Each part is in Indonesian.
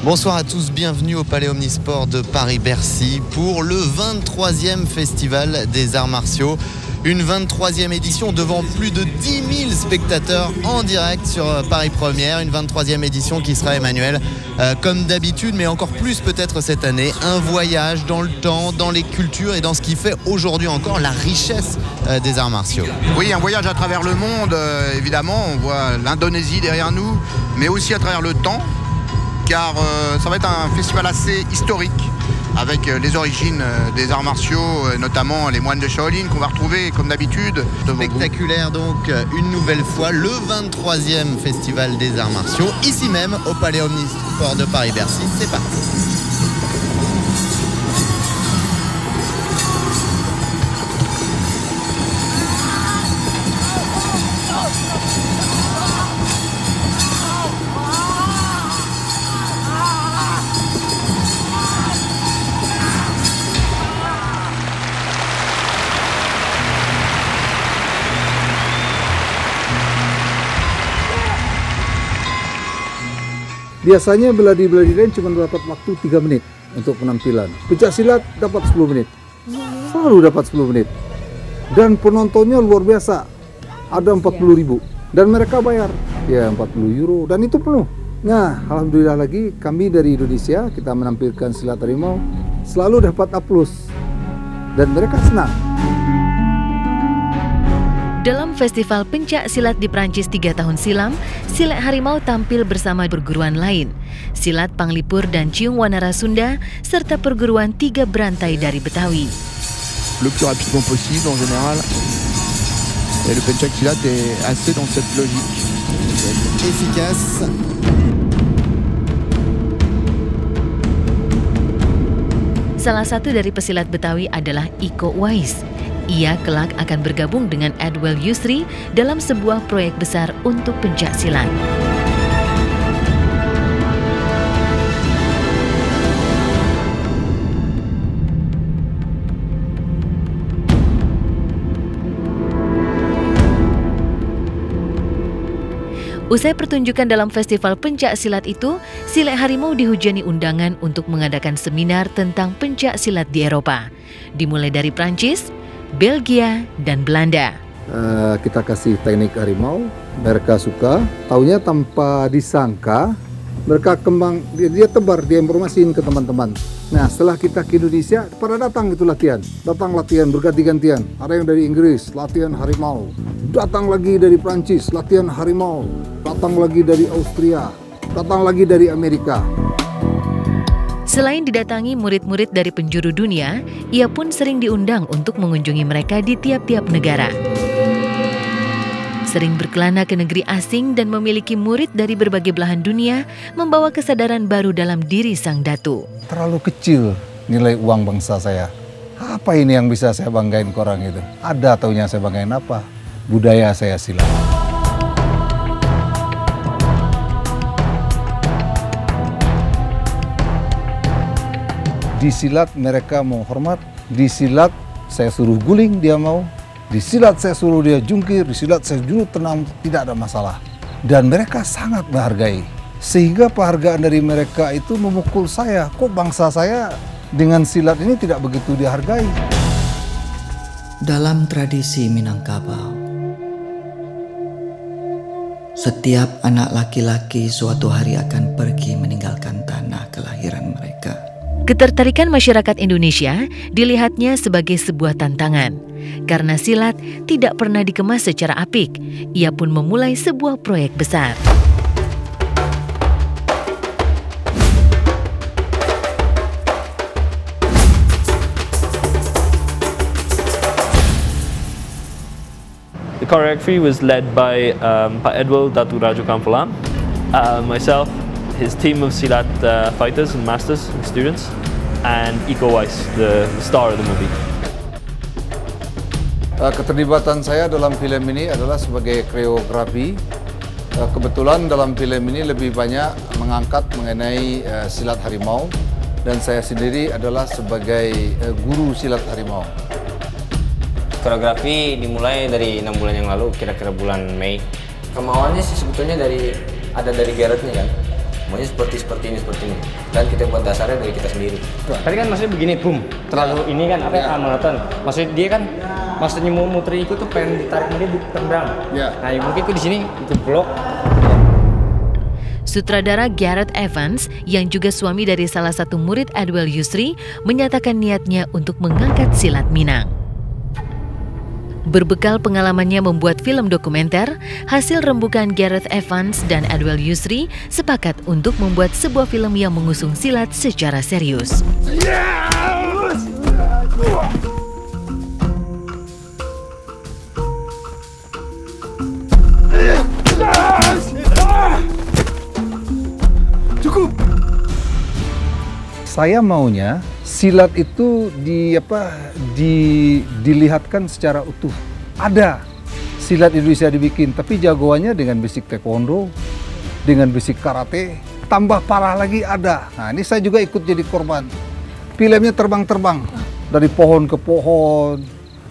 Bonsoir à tous, bienvenue au Palais Omnisport de Paris-Bercy pour le 23e Festival des Arts Martiaux. Une 23e édition devant plus de 10 000 spectateurs en direct sur Paris Première. Une 23e édition qui sera, Emmanuel, comme d'habitude, mais encore plus peut-être cette année, un voyage dans le temps, dans les cultures et dans ce qui fait aujourd'hui encore la richesse des arts martiaux. Oui, un voyage à travers le monde, évidemment. On voit l'Indonésie derrière nous, mais aussi à travers le temps, car ça va être un festival assez historique, avec les origines des arts martiaux, notamment les moines de Shaolin qu'on va retrouver comme d'habitude. Spectaculaire donc, une nouvelle fois, le 23e Festival des Arts Martiaux, ici même au Palais Omnisport de Paris-Bercy. C'est parti. Biasanya beladi-beladi lain cuma dapat waktu 3 menit untuk penampilan. Pencak silat dapat 10 menit. Selalu dapat 10 menit. Dan penontonnya luar biasa. Ada 40.000. Dan mereka bayar. Ya 40 euro. Dan itu penuh. Nah, alhamdulillah lagi kami dari Indonesia, kita menampilkan silat harimau, selalu dapat aplaus. Dan mereka senang. Dalam festival pencak silat di Prancis 3 tahun silam, silat harimau tampil bersama perguruan lain, silat Panglipur dan Ciung Wanara Sunda, serta perguruan 3 berantai dari Betawi. Le plus rapidement possible en général. Et le pencak silat est assez dans cette logique. Efficace. Salah satu dari pesilat Betawi adalah Iko Uwais. Ia kelak akan bergabung dengan Edwel Yusri dalam sebuah proyek besar untuk pencak silat. Usai pertunjukan dalam festival pencak silat itu, silat harimau dihujani undangan untuk mengadakan seminar tentang pencak silat di Eropa. Dimulai dari Prancis, Belgia, dan Belanda. Kita kasih teknik harimau, mereka suka. Taunya tanpa disangka, mereka kembang, dia tebar, dia informasiin ke teman-teman. Nah, setelah kita ke Indonesia, pada datang itu latihan. Datang latihan berganti-gantian. Ada yang dari Inggris, latihan harimau. Datang lagi dari Prancis, latihan harimau. Datang lagi dari Austria. Datang lagi dari Amerika. Selain didatangi murid-murid dari penjuru dunia, ia pun sering diundang untuk mengunjungi mereka di tiap-tiap negara. Sering berkelana ke negeri asing dan memiliki murid dari berbagai belahan dunia, membawa kesadaran baru dalam diri sang datu. Terlalu kecil nilai uang bangsa saya. Apa ini yang bisa saya banggain ke orang itu? Ada taunya saya banggain apa? Budaya saya silat. Di silat mereka mau hormat, di silat saya suruh guling dia mau, di silat saya suruh dia jungkir, di silat saya suruh tenang, tidak ada masalah. Dan mereka sangat menghargai, sehingga penghargaan dari mereka itu memukul saya. Kok bangsa saya dengan silat ini tidak begitu dihargai? Dalam tradisi Minangkabau, setiap anak laki-laki suatu hari akan pergi meninggalkan tanah kelahiran mereka. Ketertarikan masyarakat Indonesia dilihatnya sebagai sebuah tantangan. Karena silat tidak pernah dikemas secara apik, ia pun memulai sebuah proyek besar. The choreography was led by Pak Edwel Datu Raju Kampulam, myself, his team of Silat fighters and masters and students, and Iko Uwais, the star of the movie. Keterlibatan saya dalam film ini adalah sebagai koreografi. Kebetulan dalam film ini lebih banyak mengangkat mengenai silat harimau, dan saya sendiri adalah sebagai guru silat harimau. Koreografi dimulai dari 6 bulan yang lalu, kira-kira bulan Mei. Kemauannya sih sebetulnya ada dari Gareth nih kan. Maunya seperti ini. Dan kita buat dasarnya dari kita sendiri. Tadi kan maksudnya begini, boom, terlalu ini kan monoton. Maksudnya dia kan maksudnya mau muter ikut tuh pengen ditarik dia ditendang. Nah mungkin aku di sini itu blok. Sutradara Gareth Evans yang juga suami dari salah satu murid Edwell Yusri menyatakan niatnya untuk mengangkat silat Minang. Berbekal pengalamannya membuat film dokumenter, hasil rembukan Gareth Evans dan Edwell Yusri sepakat untuk membuat sebuah film yang mengusung silat secara serius. Cukup. Saya maunya silat itu dilihatkan secara utuh. Ada silat Indonesia dibikin, tapi jagoannya dengan basic taekwondo, dengan basic karate, tambah parah lagi ada. Nah ini saya juga ikut jadi korban. Filmnya terbang-terbang dari pohon ke pohon,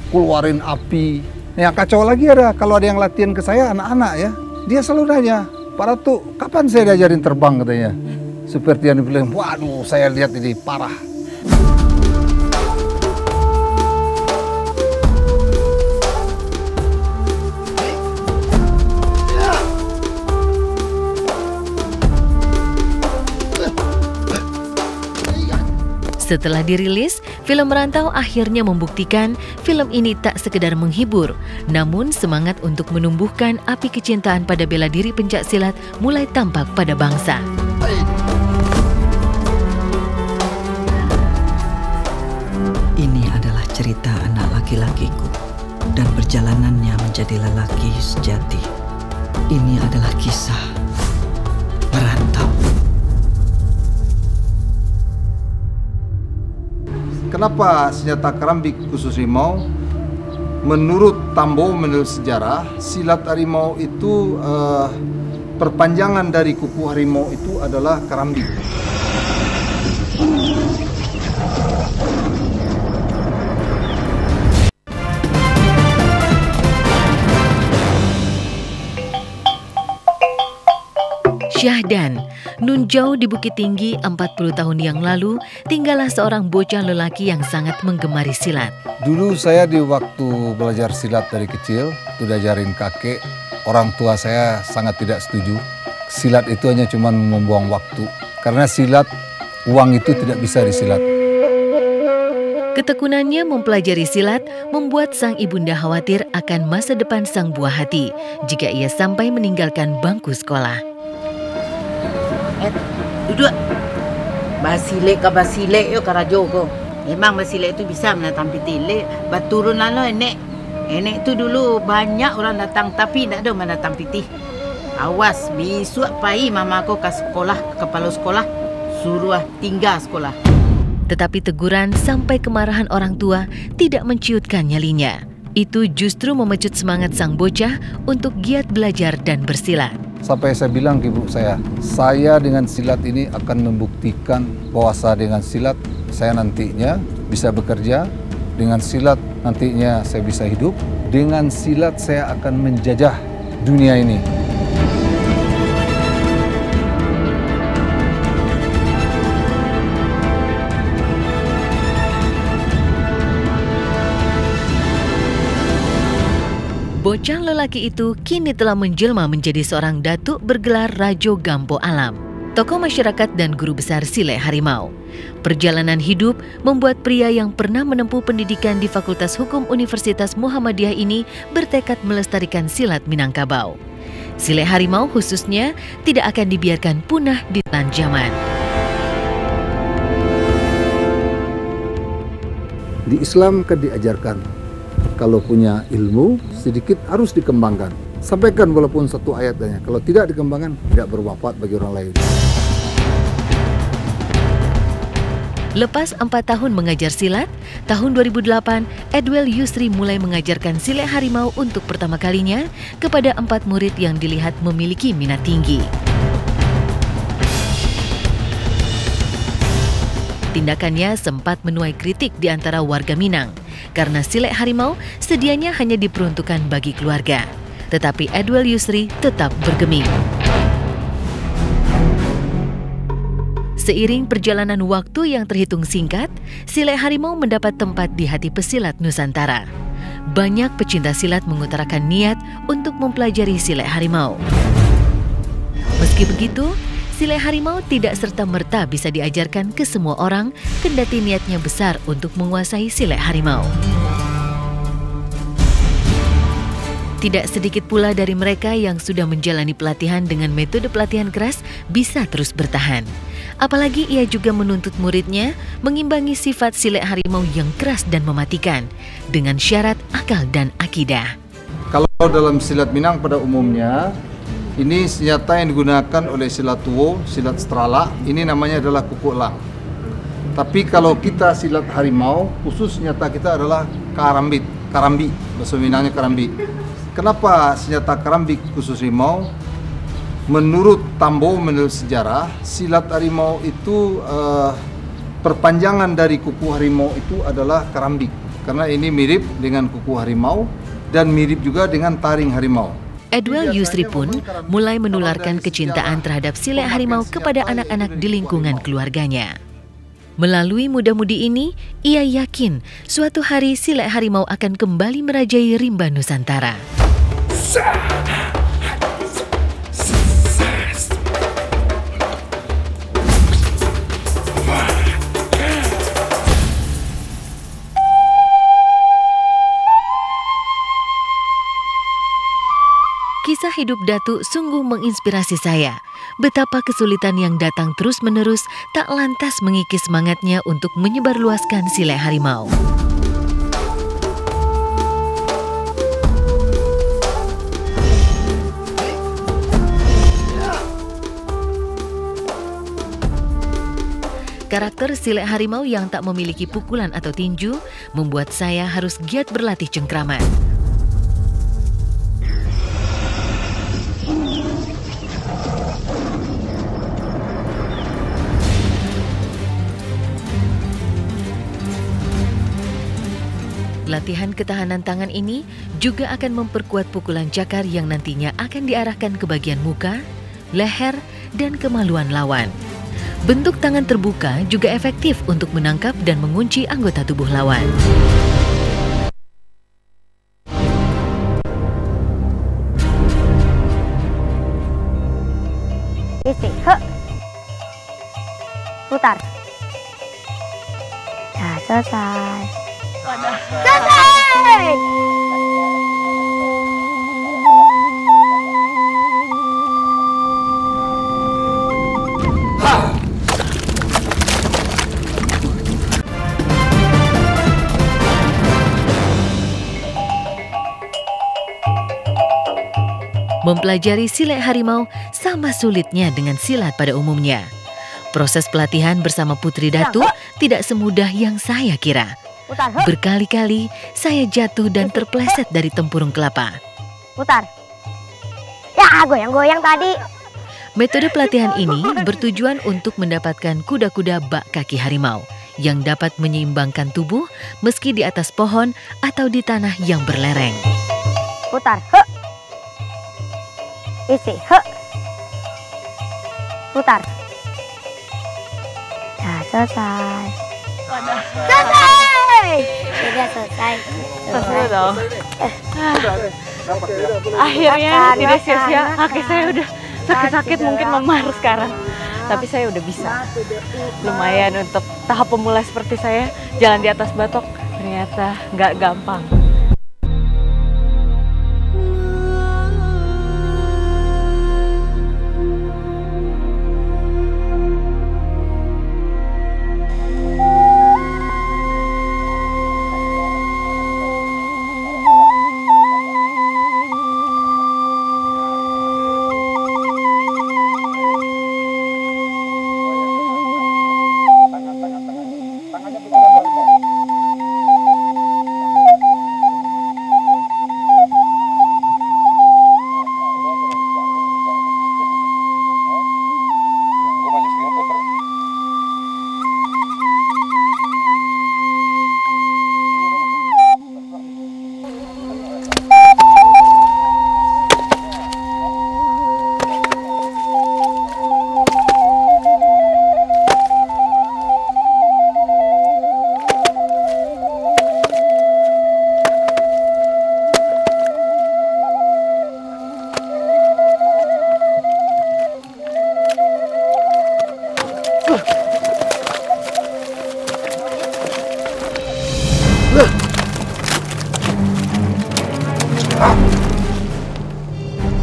keluarin api. Yang kacau lagi ada kalau ada yang latihan ke saya anak-anak ya, dia selalu nanya, Pak Ratu, kapan saya diajarin terbang katanya? Seperti yang di film, waduh saya lihat ini parah. Setelah dirilis, film Merantau akhirnya membuktikan film ini tak sekedar menghibur, namun semangat untuk menumbuhkan api kecintaan pada bela diri pencaksilat mulai tampak pada bangsa. Ini adalah cerita anak laki-lakiku dan perjalanannya menjadi lelaki sejati. Ini adalah kisah Merantau. Kenapa senjata kerambik khusus harimau? Menurut Tambo, menurut sejarah, silat harimau itu perpanjangan dari kuku harimau itu adalah kerambik. Syahdan, nun jauh di Bukit Tinggi 40 tahun yang lalu, tinggallah seorang bocah lelaki yang sangat menggemari silat. Dulu saya di waktu belajar silat dari kecil, itu diajarin kakek, orang tua saya sangat tidak setuju. Silat itu hanya cuma membuang waktu, karena silat, uang itu tidak bisa disilat. Ketekunannya mempelajari silat membuat sang ibunda khawatir akan masa depan sang buah hati jika ia sampai meninggalkan bangku sekolah. Duduk. Basilek yo karajo ko. Memang basilek itu bisa menatang pitilek. Baturun lalu enek itu dulu banyak orang datang tapi tidak ada menatang pitih. Awas, besok pagi mama aku ke sekolah, ke kepala sekolah, suruh tinggal sekolah. Tetapi teguran sampai kemarahan orang tua tidak menciutkan nyalinya. Itu justru memecut semangat sang bocah untuk giat belajar dan bersilat. Sampai saya bilang ke ibu saya dengan silat ini akan membuktikan bahwa dengan silat saya nantinya bisa bekerja, dengan silat nantinya saya bisa hidup, dengan silat saya akan menjajah dunia ini. Bocah lelaki itu kini telah menjelma menjadi seorang datuk bergelar Rajo Gampo Alam, tokoh masyarakat dan guru besar Silek Harimau. Perjalanan hidup membuat pria yang pernah menempuh pendidikan di Fakultas Hukum Universitas Muhammadiyah ini bertekad melestarikan silat Minangkabau. Silek Harimau khususnya tidak akan dibiarkan punah di telan zaman. Di Islam kan diajarkan, kalau punya ilmu sedikit harus dikembangkan. Sampaikan walaupun satu ayatnya. Kalau tidak dikembangkan, tidak bermanfaat bagi orang lain. Lepas 4 tahun mengajar silat, tahun 2008, Edwell Yusri mulai mengajarkan Silek Harimau untuk pertama kalinya kepada 4 murid yang dilihat memiliki minat tinggi. Tindakannya sempat menuai kritik di antara warga Minang, karena Silek Harimau sedianya hanya diperuntukkan bagi keluarga. Tetapi Edwell Yusri tetap bergeming. Seiring perjalanan waktu yang terhitung singkat, silat harimau mendapat tempat di hati pesilat Nusantara. Banyak pecinta silat mengutarakan niat untuk mempelajari silat harimau. Meski begitu, silat harimau tidak serta-merta bisa diajarkan ke semua orang, kendati niatnya besar untuk menguasai silat harimau. Tidak sedikit pula dari mereka yang sudah menjalani pelatihan dengan metode pelatihan keras bisa terus bertahan. Apalagi ia juga menuntut muridnya mengimbangi sifat silat harimau yang keras dan mematikan dengan syarat akal dan akidah. Kalau dalam silat Minang pada umumnya, ini senjata yang digunakan oleh silat Tuo, silat Strala, ini namanya adalah kuku elang. Tapi kalau kita silat harimau, khusus senjata kita adalah karambi, bahasa Minangnya karambi. Kenapa senjata karambi khusus harimau? Menurut Tambo, menurut sejarah, silat harimau itu perpanjangan dari kuku harimau itu adalah karambi. Karena ini mirip dengan kuku harimau dan mirip juga dengan taring harimau. Edwel Yusri pun mulai menularkan kecintaan terhadap silat harimau kepada anak-anak di lingkungan keluarganya. Melalui muda-mudi ini, ia yakin suatu hari silat harimau akan kembali merajai rimba Nusantara. Kisah hidup Datuk sungguh menginspirasi saya. Betapa kesulitan yang datang terus-menerus tak lantas mengikis semangatnya untuk menyebarluaskan silat harimau. Karakter silat harimau yang tak memiliki pukulan atau tinju membuat saya harus giat berlatih cengkraman. Latihan ketahanan tangan ini juga akan memperkuat pukulan cakar yang nantinya akan diarahkan ke bagian muka, leher, dan kemaluan lawan. Bentuk tangan terbuka juga efektif untuk menangkap dan mengunci anggota tubuh lawan. Isi, putar. Nah, selesai. Selesai! Mempelajari silat harimau sama sulitnya dengan silat pada umumnya. Proses pelatihan bersama Putri Datuk tidak semudah yang saya kira. Berkali-kali saya jatuh dan terpleset dari tempurung kelapa. Putar. Ya, goyang-goyang tadi. Metode pelatihan ini bertujuan untuk mendapatkan kuda-kuda bak kaki harimau yang dapat menyeimbangkan tubuh meski di atas pohon atau di tanah yang berlereng. Putar. Isi. Putar. Nah, selesai. Selesai! Sudah selesai. Selesai dong. Akhirnya tidak sia-sia. Kaki saya udah sakit-sakit mungkin memar sekarang. Tapi saya udah bisa. Lumayan untuk tahap pemula seperti saya, jalan di atas batok ternyata nggak gampang.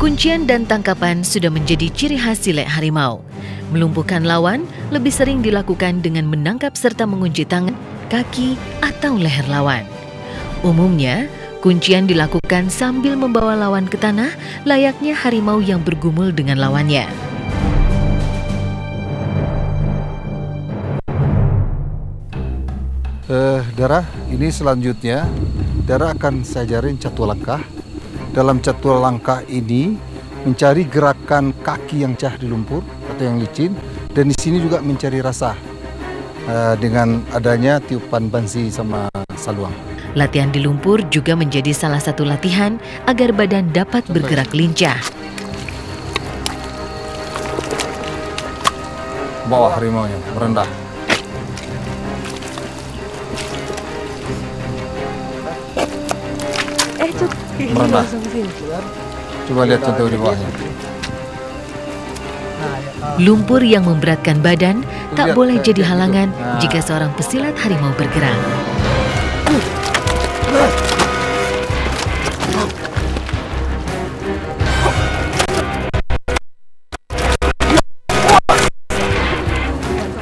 Kuncian dan tangkapan sudah menjadi ciri khas silet harimau. Melumpuhkan lawan lebih sering dilakukan dengan menangkap serta mengunci tangan, kaki, atau leher lawan. Umumnya, kuncian dilakukan sambil membawa lawan ke tanah, layaknya harimau yang bergumul dengan lawannya. Dara, ini selanjutnya Dara akan saya ajarin catur langkah. Dalam catur langkah ini mencari gerakan kaki yang cah di lumpur atau yang licin, dan di sini juga mencari rasa dengan adanya tiupan bansi sama saluang. Latihan di lumpur juga menjadi salah satu latihan agar badan dapat bergerak lincah. Bawah harimaunya, merendah. Merendah. Coba lihat contoh di bawahnya. Lumpur yang memberatkan badan tak boleh jadi halangan jika seorang pesilat harimau bergerak.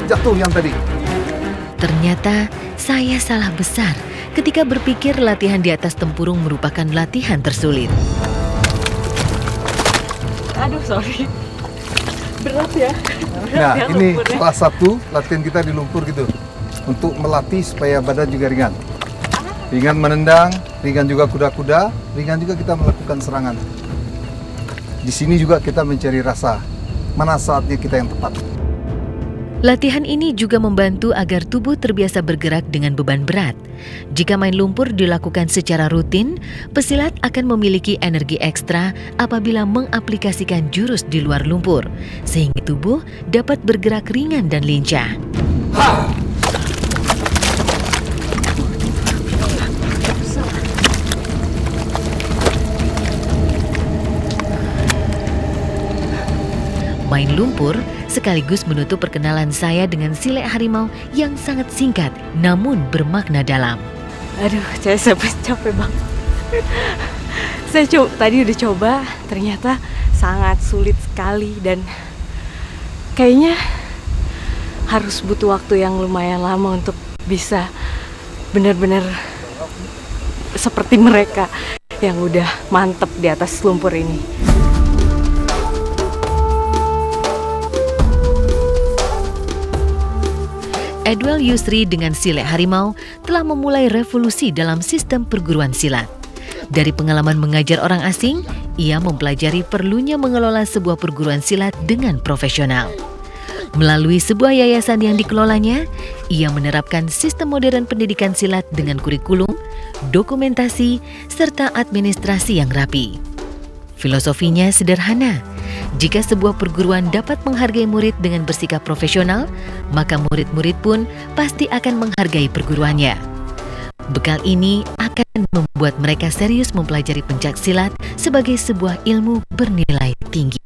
Jatuh yang tadi. Ternyata saya salah besar ketika berpikir latihan di atas tempurung merupakan latihan tersulit. Aduh, sorry. Berat ya. Nah, ini salah satu latihan kita di lumpur gitu. Untuk melatih supaya badan juga ringan. Ringan menendang, ringan juga kuda-kuda, ringan juga kita melakukan serangan. Di sini juga kita mencari rasa, mana saatnya kita yang tepat. Latihan ini juga membantu agar tubuh terbiasa bergerak dengan beban berat. Jika main lumpur dilakukan secara rutin, pesilat akan memiliki energi ekstra apabila mengaplikasikan jurus di luar lumpur, sehingga tubuh dapat bergerak ringan dan lincah. Main lumpur sekaligus menutup perkenalan saya dengan silet harimau yang sangat singkat namun bermakna dalam. Aduh, saya sampai capek banget. Saya tadi udah coba, ternyata sangat sulit sekali dan kayaknya harus butuh waktu yang lumayan lama untuk bisa benar-benar seperti mereka yang udah mantep di atas lumpur ini. Edwel Yusri dengan silet harimau telah memulai revolusi dalam sistem perguruan silat. Dari pengalaman mengajar orang asing, ia mempelajari perlunya mengelola sebuah perguruan silat dengan profesional. Melalui sebuah yayasan yang dikelolanya, ia menerapkan sistem modern pendidikan silat dengan kurikulum, dokumentasi, serta administrasi yang rapi. Filosofinya sederhana. Jika sebuah perguruan dapat menghargai murid dengan bersikap profesional, maka murid-murid pun pasti akan menghargai perguruannya. Bekal ini akan membuat mereka serius mempelajari pencak silat sebagai sebuah ilmu bernilai tinggi.